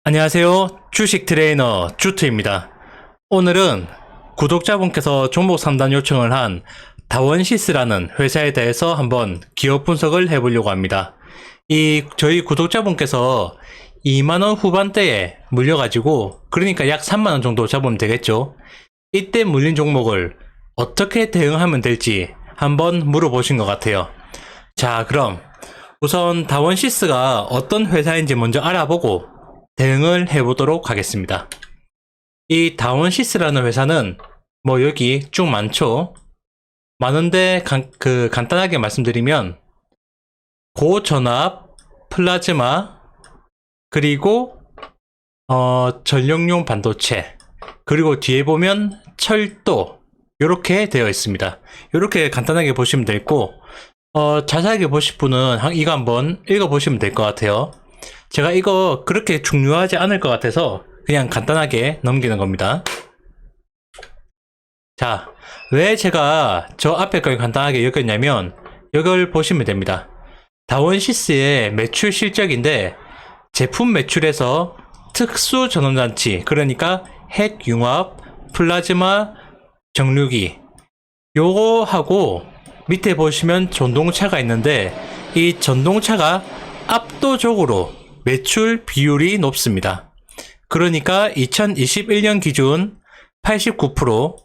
안녕하세요. 주식 트레이너 주투입니다. 오늘은 구독자분께서 종목 상담 요청을 한 다원시스라는 회사에 대해서 한번 기업 분석을 해보려고 합니다. 저희 구독자분께서 2만원 후반대에 물려가지고, 그러니까 약 3만원 정도 잡으면 되겠죠. 이때 물린 종목을 어떻게 대응하면 될지 한번 물어보신 것 같아요. 자, 그럼 우선 다원시스가 어떤 회사인지 먼저 알아보고 대응을 해보도록 하겠습니다. 이 다원시스라는 회사는 여기 쭉 많죠. 많은데 간단하게 말씀드리면 고전압, 플라즈마, 그리고 전력용 반도체, 그리고 뒤에 보면 철도, 이렇게 되어 있습니다. 이렇게 간단하게 보시면 되고, 자세하게 보실 분은 이거 한번 읽어보시면 될 것 같아요. 제가 이거 그렇게 중요하지 않을 것 같아서 그냥 간단하게 넘기는 겁니다. 자, 왜 제가 저 앞에 걸 간단하게 여겼냐면, 이걸 보시면 됩니다. 다원시스의 매출 실적인데, 제품 매출에서 특수 전원장치, 그러니까 핵융합, 플라즈마, 정류기, 요거하고 밑에 보시면 전동차가 있는데, 이 전동차가 압도적으로 매출 비율이 높습니다. 그러니까 2021년 기준 89%,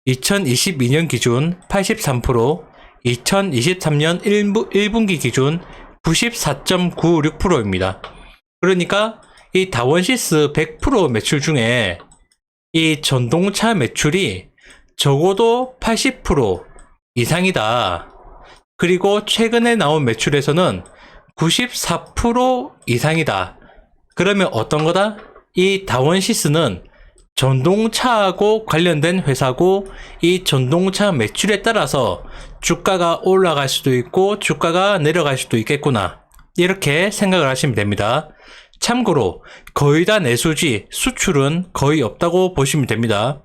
2022년 기준 83%, 2023년 1분기 기준 94.96%입니다. 그러니까 이 다원시스 100% 매출 중에 이 전동차 매출이 적어도 80% 이상이다. 그리고 최근에 나온 매출에서는 94% 이상이다. 그러면 어떤 거다? 이 다원시스는 전동차하고 관련된 회사고, 이 전동차 매출에 따라서 주가가 올라갈 수도 있고 주가가 내려갈 수도 있겠구나, 이렇게 생각을 하시면 됩니다. 참고로 거의 다 내수지 수출은 거의 없다고 보시면 됩니다.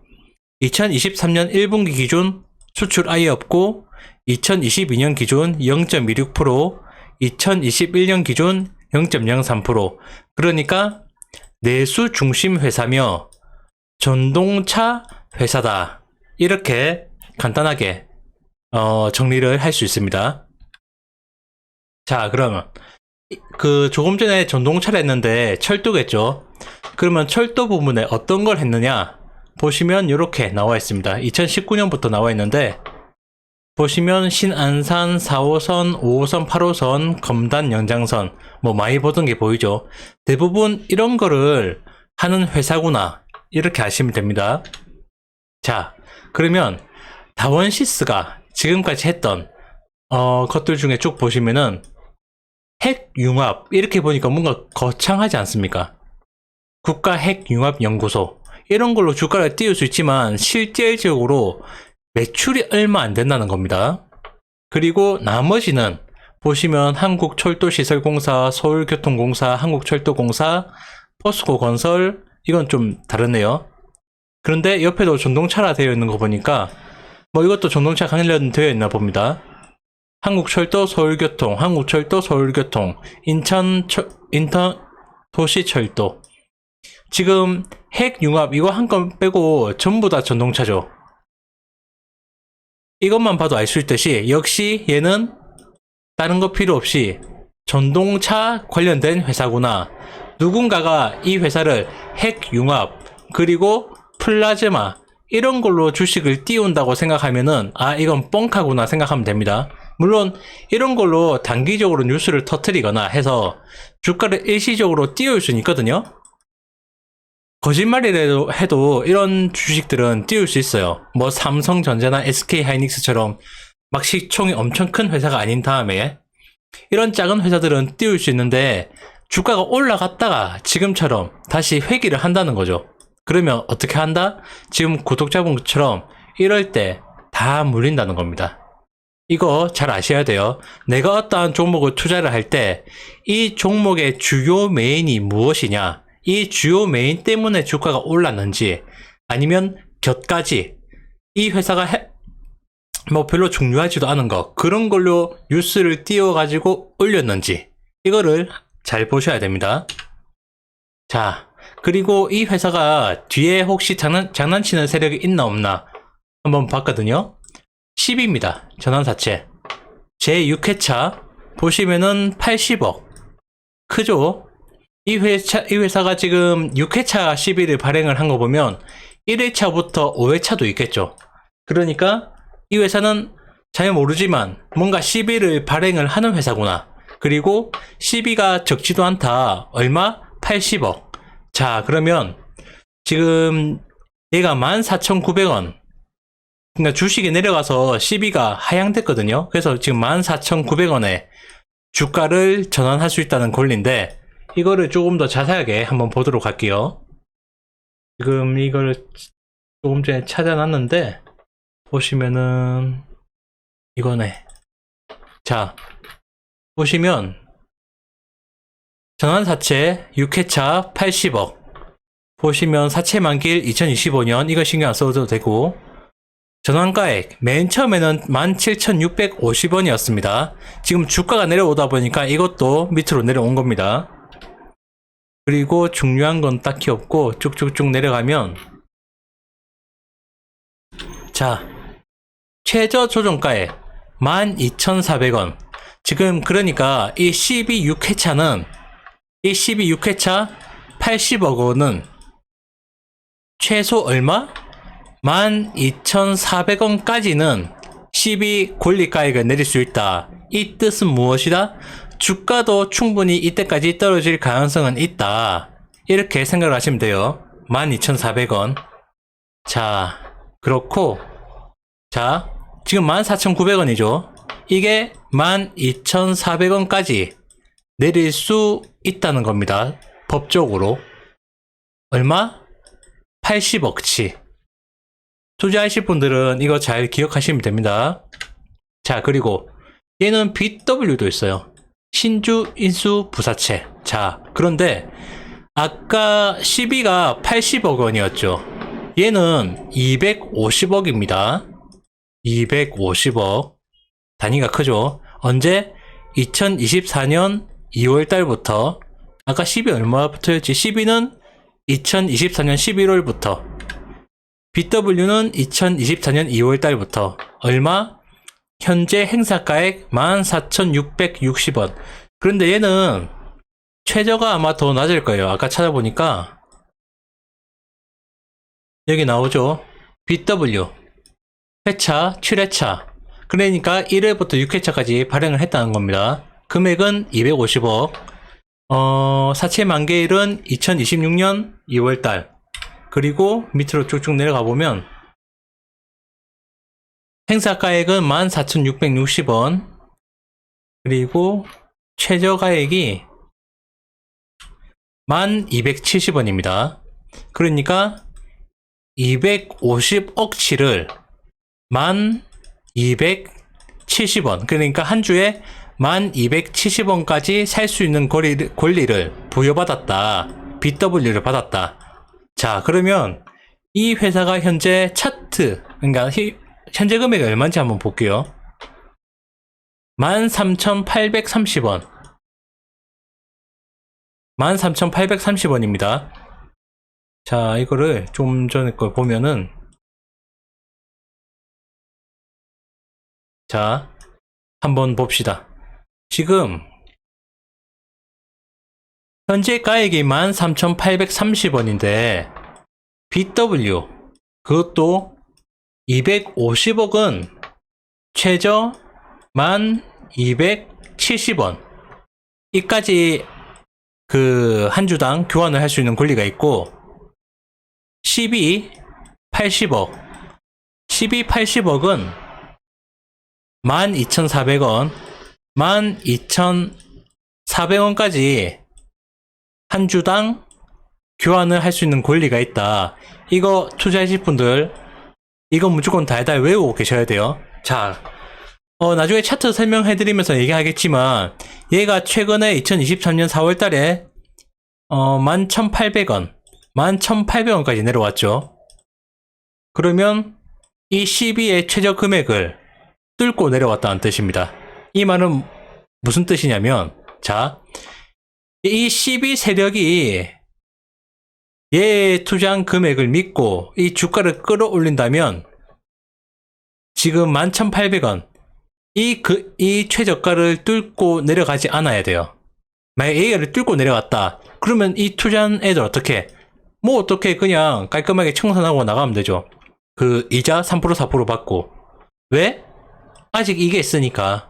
2023년 1분기 기준 수출 아예 없고, 2022년 기준 0.26%, 2021년 기준 0.03%. 그러니까 내수 중심 회사며 전동차 회사다, 이렇게 간단하게 정리를 할 수 있습니다. 자, 그러면 조금 전에 전동차를 했는데 철도겠죠. 그러면 철도 부분에 어떤 걸 했느냐 보시면 이렇게 나와 있습니다. 2019년부터 나와 있는데, 보시면 신안산 4호선, 5호선, 8호선, 검단, 영장선, 많이 보던 게 보이죠. 대부분 이런 거를 하는 회사구나, 이렇게 아시면 됩니다. 자, 그러면 다원시스가 지금까지 했던 것들 중에 쭉 보시면은 핵융합, 이렇게 보니까 뭔가 거창하지 않습니까? 국가핵융합연구소, 이런 걸로 주가를 띄울 수 있지만 실질적으로 매출이 얼마 안 된다는 겁니다. 그리고 나머지는 보시면 한국철도시설공사, 서울교통공사, 한국철도공사, 포스코건설, 이건 좀 다르네요. 그런데 옆에도 전동차라 되어 있는 거 보니까 이것도 전동차 관련되어 있나 봅니다. 한국철도, 서울교통, 한국철도, 서울교통, 인천 도시철도. 지금 핵융합 이거 한 건 빼고 전부 다 전동차죠. 이것만 봐도 알 수 있듯이 역시 얘는 다른 거 필요 없이 전동차 관련된 회사구나. 누군가가 이 회사를 핵융합 그리고 플라즈마 이런 걸로 주식을 띄운다고 생각하면은 이건 뻥카구나 생각하면 됩니다. 물론 이런 걸로 단기적으로 뉴스를 터뜨리거나 해서 주가를 일시적으로 띄울 수는 있거든요. 거짓말이라도 해도 이런 주식들은 띄울 수 있어요. 삼성전자나 SK하이닉스처럼 막 시총이 엄청 큰 회사가 아닌 다음에 이런 작은 회사들은 띄울 수 있는데, 주가가 올라갔다가 지금처럼 다시 회귀를 한다는 거죠. 그러면 어떻게 한다? 지금 구독자분처럼 이럴 때 다 물린다는 겁니다. 이거 잘 아셔야 돼요. 내가 어떠한 종목을 투자를 할 때 이 종목의 주요 메인이 무엇이냐, 이 주요 메인 때문에 주가가 올랐는지, 아니면 곁가지 이 회사가 별로 중요하지도 않은 거, 그런 걸로 뉴스를 띄워가지고 올렸는지, 이거를 잘 보셔야 됩니다. 자, 그리고 이 회사가 뒤에 혹시 장난치는 세력이 있나 없나 한번 봤거든요. 10입니다. 전환사채. 제 6회차 보시면은 80억. 크죠? 이 회사가 지금 6회차 시비를 발행을 한 거 보면 1회차부터 5회차도 있겠죠. 그러니까 이 회사는 잘 모르지만 뭔가 시비를 발행을 하는 회사구나. 그리고 시비가 적지도 않다. 얼마? 80억. 자, 그러면 지금 얘가 14,900원. 그러니까 주식이 내려가서 시비가 하향됐거든요. 그래서 지금 14,900원에 주가를 전환할 수 있다는 권리인데, 이거를 조금 더 자세하게 한번 보도록 할게요. 지금 이걸 조금 전에 찾아놨는데 보시면은 이거네. 자, 보시면 전환사채 6회차 80억 보시면 사채 만기일 2025년 이거 신경 안 써도 되고, 전환가액 맨 처음에는 17,650원이었습니다. 지금 주가가 내려오다 보니까 이것도 밑으로 내려온 겁니다. 그리고 중요한 건 딱히 없고 쭉쭉쭉 내려가면, 자, 최저 조정가액 12,400원. 지금 그러니까 이 12,6회차는 이 12,6회차 80억 원은 최소 얼마? 12,400원까지는 12 권리가액을 내릴 수 있다. 이 뜻은 무엇이다? 주가도 충분히 이때까지 떨어질 가능성은 있다. 이렇게 생각을 하시면 돼요. 12,400원. 자, 그렇고, 자, 지금 14,900원이죠. 이게 12,400원까지 내릴 수 있다는 겁니다. 법적으로. 얼마? 80억치. 투자하실 분들은 이거 잘 기억하시면 됩니다. 자, 그리고 얘는 BW도 있어요. 신주 인수 부사채. 자, 그런데 아까 12가 80억 원이었죠. 얘는 250억입니다. 250억. 단위가 크죠. 언제? 2024년 2월 달부터. 아까 12 얼마부터였지? 12는 2024년 11월부터. BW는 2024년 2월 달부터. 얼마? 현재 행사가액 14,660원. 그런데 얘는 최저가 아마 더 낮을 거예요. 아까 찾아보니까 여기 나오죠. BW 회차 7회차. 그러니까 1회부터 6회차까지 발행을 했다는 겁니다. 금액은 250억. 사채 만기일은 2026년 2월달. 그리고 밑으로 쭉쭉 내려가 보면 행사가액은 14,660원. 그리고 최저가액이 1,270원입니다. 그러니까 250억치를 1,270원. 그러니까 한 주에 1,270원까지 살 수 있는 권리를 부여받았다. BW를 받았다. 자, 그러면 이 회사가 현재 차트, 그러니까 현재 금액이 얼마인지 한번 볼게요. 13,830원. 13,830원입니다. 자, 이거를 좀 전에 걸 보면은, 자, 한번 봅시다. 지금 현재 가액이 13,830원인데 BW 그것도 250억은 최저 1,270원. 이까지 그 한 주당 교환을 할 수 있는 권리가 있고, 12 80억. 12 80억은 12,400원. 12,400원까지 한 주당 교환을 할 수 있는 권리가 있다. 이거 투자하실 분들 이거 무조건 달달 외우고 계셔야 돼요. 자, 나중에 차트 설명해드리면서 얘기하겠지만 얘가 최근에 2023년 4월달에 11,800원 11,800원까지 내려왔죠. 그러면 이 12의 최저 금액을 뚫고 내려왔다는 뜻입니다. 이 말은 무슨 뜻이냐면, 자, 이 12 세력이 얘의 투자한 금액을 믿고 이 주가를 끌어올린다면 지금 11,800원 이 최저가를 뚫고 내려가지 않아야 돼요. 만약 A가를 뚫고 내려갔다. 그러면 이 투자한 애들 어떻게? 뭐 어떻게 그냥 깔끔하게 청산하고 나가면 되죠. 그 이자 3% 4% 받고. 왜? 아직 이게 있으니까.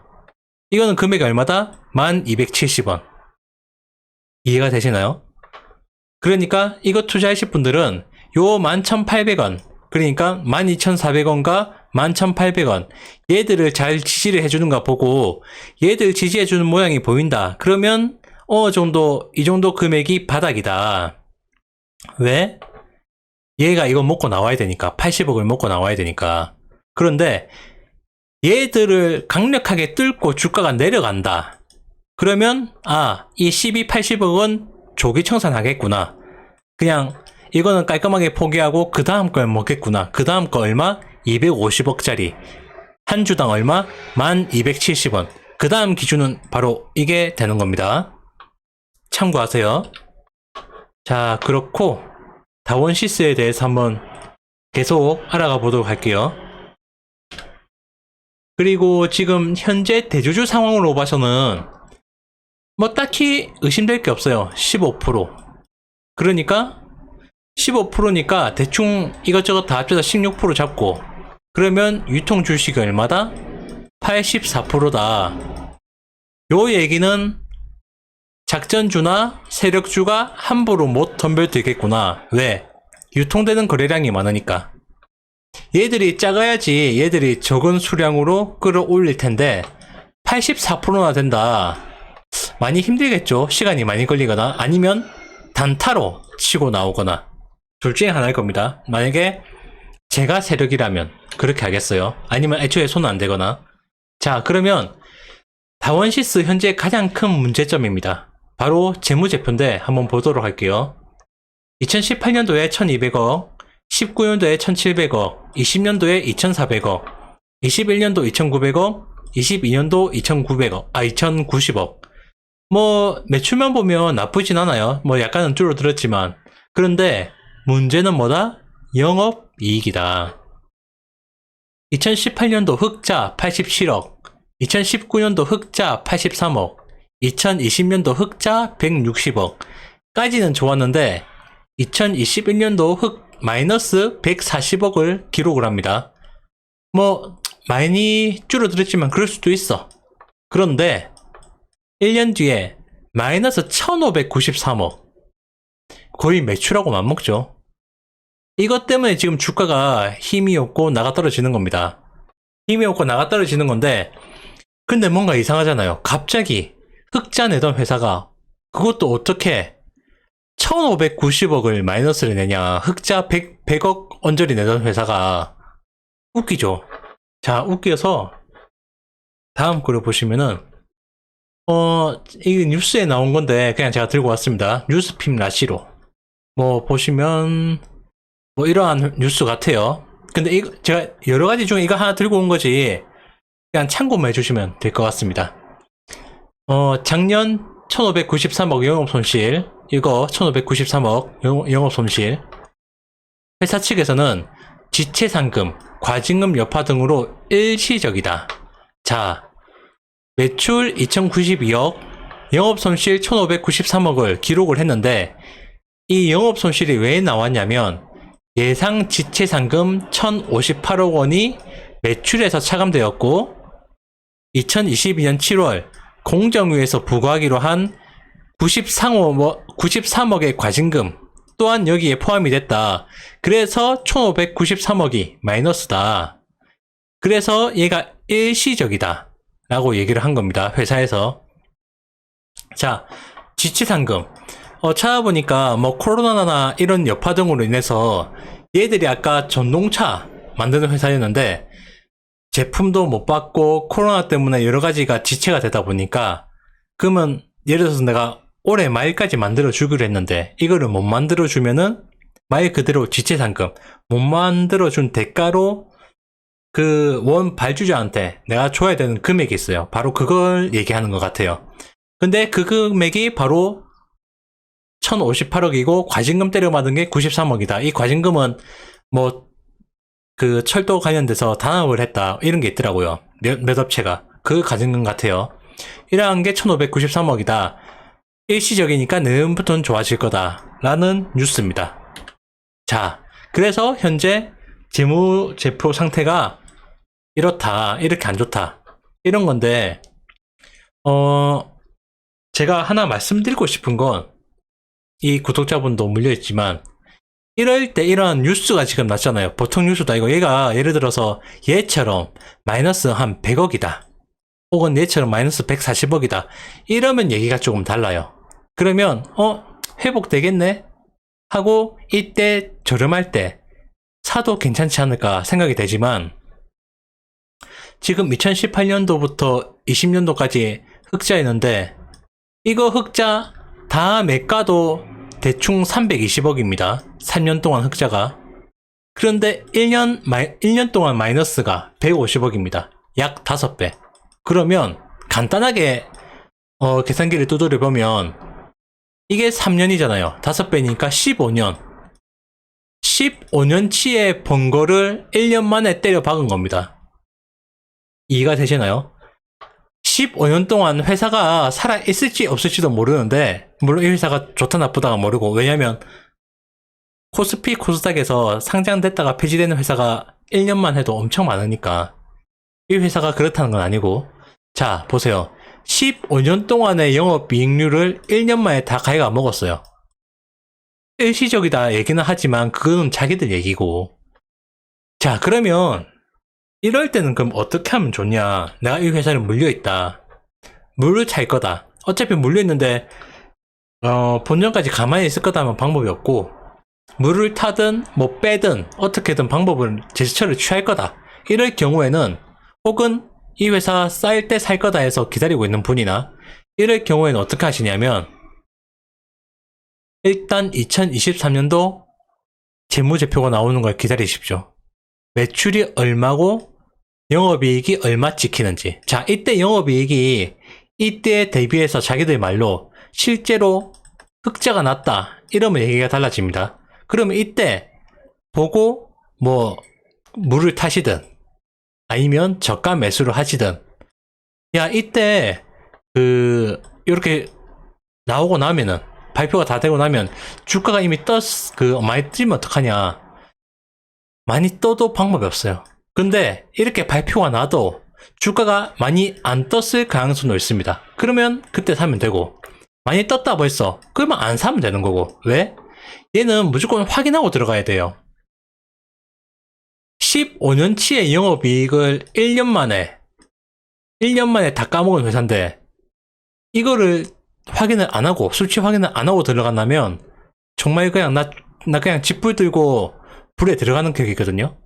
이거는 금액이 얼마다? 1270원. 이해가 되시나요? 그러니까 이거 투자하실 분들은 요 11,800원 그러니까 12,400원과 11,800원 얘들을 잘 지지를 해주는가 보고 얘들 지지해주는 모양이 보인다. 그러면 어느 정도 이 정도 금액이 바닥이다. 왜? 얘가 이거 먹고 나와야 되니까 80억을 먹고 나와야 되니까. 그런데 얘들을 강력하게 뚫고 주가가 내려간다. 그러면 이 12, 80억은 조기 청산하겠구나. 그냥 이거는 깔끔하게 포기하고 그 다음 걸 먹겠구나. 그 다음 거 얼마? 250억짜리. 한 주당 얼마? 1270원. 그 다음 기준은 바로 이게 되는 겁니다. 참고하세요. 자, 그렇고 다원시스에 대해서 한번 계속 알아가 보도록 할게요. 그리고 지금 현재 대주주 상황으로 봐서는 뭐 딱히 의심될 게 없어요. 15%. 그러니까 15%니까 대충 이것저것 다 합쳐서 16% 잡고 그러면 유통 주식이 얼마다? 84%다. 요 얘기는 작전주나 세력주가 함부로 못 덤벼들겠구나. 왜? 유통되는 거래량이 많으니까. 얘들이 작아야지 얘들이 적은 수량으로 끌어올릴 텐데 84%나 된다. 많이 힘들겠죠. 시간이 많이 걸리거나 아니면 단타로 치고 나오거나 둘 중에 하나일 겁니다. 만약에 제가 세력이라면 그렇게 하겠어요. 아니면 애초에 손 안 대거나. 자, 그러면 다원시스 현재 가장 큰 문제점입니다. 바로 재무제표인데 한번 보도록 할게요. 2018년도에 1200억, 19년도에 1700억, 20년도에 2400억, 21년도 2900억, 22년도 2090억. 뭐 매출만 보면 나쁘진 않아요. 뭐 약간은 줄어들었지만. 그런데 문제는 뭐다? 영업이익이다. 2018년도 흑자 87억, 2019년도 흑자 83억, 2020년도 흑자 160억 까지는 좋았는데 2021년도 마이너스 140억을 기록을 합니다. 뭐 많이 줄어들었지만 그럴 수도 있어. 그런데 1년 뒤에 마이너스 1593억 거의 매출하고 맞먹죠. 이것 때문에 지금 주가가 힘이 없고 나가 떨어지는 겁니다. 힘이 없고 나가 떨어지는 건데 근데 뭔가 이상하잖아요. 갑자기 흑자 내던 회사가 그것도 어떻게 1590억을 마이너스를 내냐. 흑자 100억 언저리 내던 회사가 웃기죠. 자, 웃겨서 다음 거를 보시면은 이게 뉴스에 나온 건데 그냥 제가 들고 왔습니다. 뉴스핌 라시로 뭐 보시면 뭐 이러한 뉴스 같아요. 근데 이거 제가 여러 가지 중에 이거 하나 들고 온 거지 그냥 참고만 해주시면 될 것 같습니다. 작년 1593억 영업손실, 이거 1593억 영업손실. 회사 측에서는 지체상금, 과징금 여파 등으로 일시적이다. 자, 매출 2092억, 영업손실 1593억을 기록을 했는데 이 영업손실이 왜 나왔냐면 예상 지체상금 1058억 원이 매출에서 차감되었고 2022년 7월 공정위에서 부과하기로 한 93억의 과징금 또한 여기에 포함이 됐다. 그래서 1593억이 마이너스다. 그래서 얘가 일시적이다 라고 얘기를 한 겁니다. 회사에서. 자, 지치상금 찾아보니까 뭐 코로나나 이런 여파 등으로 인해서 얘들이 아까 전동차 만드는 회사였는데 제품도 못 받고 코로나 때문에 여러 가지가 지체가 되다 보니까 그러면 예를 들어서 내가 올해 말까지 만들어 주기로 했는데 이거를 못 만들어 주면은 말 그대로 지체상금 못 만들어 준 대가로 그 원 발주자한테 내가 줘야 되는 금액이 있어요. 바로 그걸 얘기하는 것 같아요. 근데 그 금액이 바로 1058억이고 과징금 때려맞은 게 93억이다. 이 과징금은 뭐 그 철도 관련돼서 단합을 했다 이런 게 있더라고요. 몇 업체가 그 과징금 같아요. 이러한 게 1593억이다. 일시적이니까 내년부터는 좋아질 거다 라는 뉴스입니다. 자, 그래서 현재 재무제표 상태가 이렇다, 이렇게 안 좋다 이런 건데 제가 하나 말씀드리고 싶은 건 이 구독자분도 물려있지만 이럴 때 이런 뉴스가 지금 났잖아요. 보통 뉴스도 아니고 얘가 예를 들어서 얘처럼 마이너스 한 100억이다 혹은 얘처럼 마이너스 140억이다 이러면 얘기가 조금 달라요. 그러면 회복되겠네 하고 이때 저렴할 때 사도 괜찮지 않을까 생각이 되지만 지금 2018년도부터 20년도까지 흑자였는데 이거 흑자 다 매가도 대충 320억입니다. 3년 동안 흑자가. 그런데 1년 동안 마이너스가 150억입니다. 약 5배. 그러면 간단하게 계산기를 두드려 보면 이게 3년이잖아요. 5배니까 15년. 15년치의 번 거를 1년 만에 때려 박은 겁니다. 이해가 되시나요? 15년 동안 회사가 살아있을지 없을지도 모르는데, 물론 이 회사가 좋다 나쁘다가 모르고, 왜냐면 코스피 코스닥에서 상장됐다가 폐지되는 회사가 1년만 해도 엄청 많으니까 이 회사가 그렇다는 건 아니고. 자, 보세요. 15년 동안의 영업이익률을 1년 만에 다 가해가 먹었어요. 일시적이다 얘기는 하지만 그건 자기들 얘기고. 자, 그러면 이럴 때는 그럼 어떻게 하면 좋냐. 내가 이 회사를 물려있다. 물을 찰 거다. 어차피 물려있는데 본전까지 가만히 있을 거다 하면 방법이 없고, 물을 타든 뭐 빼든 어떻게든 방법을 제스처를 취할 거다. 이럴 경우에는, 혹은 이 회사 쌓일 때 살 거다 해서 기다리고 있는 분이나, 이럴 경우에는 어떻게 하시냐면 일단 2023년도 재무제표가 나오는 걸 기다리십시오. 매출이 얼마고 영업이익이 얼마 찍히는지. 자, 이때 영업이익이 이때에 대비해서 자기들 말로 실제로 흑자가 났다 이러면 얘기가 달라집니다. 그러면 이때 보고 뭐 물을 타시든 아니면 저가 매수를 하시든, 야 이때 이렇게 나오고 나면은, 발표가 다 되고 나면 주가가 이미 많이 뜨면 어떡하냐. 많이 떠도 방법이 없어요. 근데 이렇게 발표가 나도 주가가 많이 안 떴을 가능성도 있습니다. 그러면 그때 사면 되고, 많이 떴다 벌써 그러면 안 사면 되는 거고. 왜? 얘는 무조건 확인하고 들어가야 돼요. 15년치의 영업이익을 1년 만에 다 까먹은 회사인데 이거를 확인을 안 하고, 수치 확인을 안 하고 들어간다면 정말 그냥 나 그냥 집불 들고 불에 들어가는 격이거든요.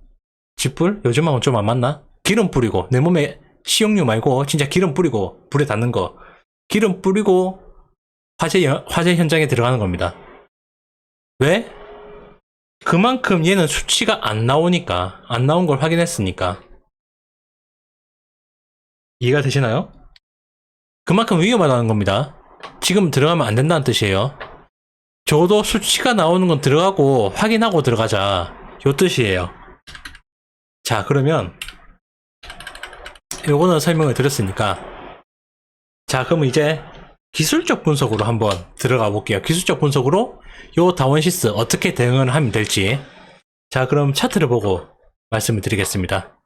집불? 요즘하고는 좀 안 맞나? 기름 뿌리고, 내 몸에 식용유 말고 진짜 기름 뿌리고 불에 닿는 거, 기름 뿌리고 화재 현장에 들어가는 겁니다. 왜? 그만큼 얘는 수치가 안 나오니까, 안 나온 걸 확인했으니까. 이해가 되시나요? 그만큼 위험하다는 겁니다. 지금 들어가면 안 된다는 뜻이에요. 적어도 수치가 나오는 건 들어가고 확인하고 들어가자, 요 뜻이에요. 자, 그러면 요거는 설명을 드렸으니까, 자 그럼 이제 기술적 분석으로 한번 들어가 볼게요. 기술적 분석으로 요 다원시스 어떻게 대응을 하면 될지. 자, 그럼 차트를 보고 말씀을 드리겠습니다.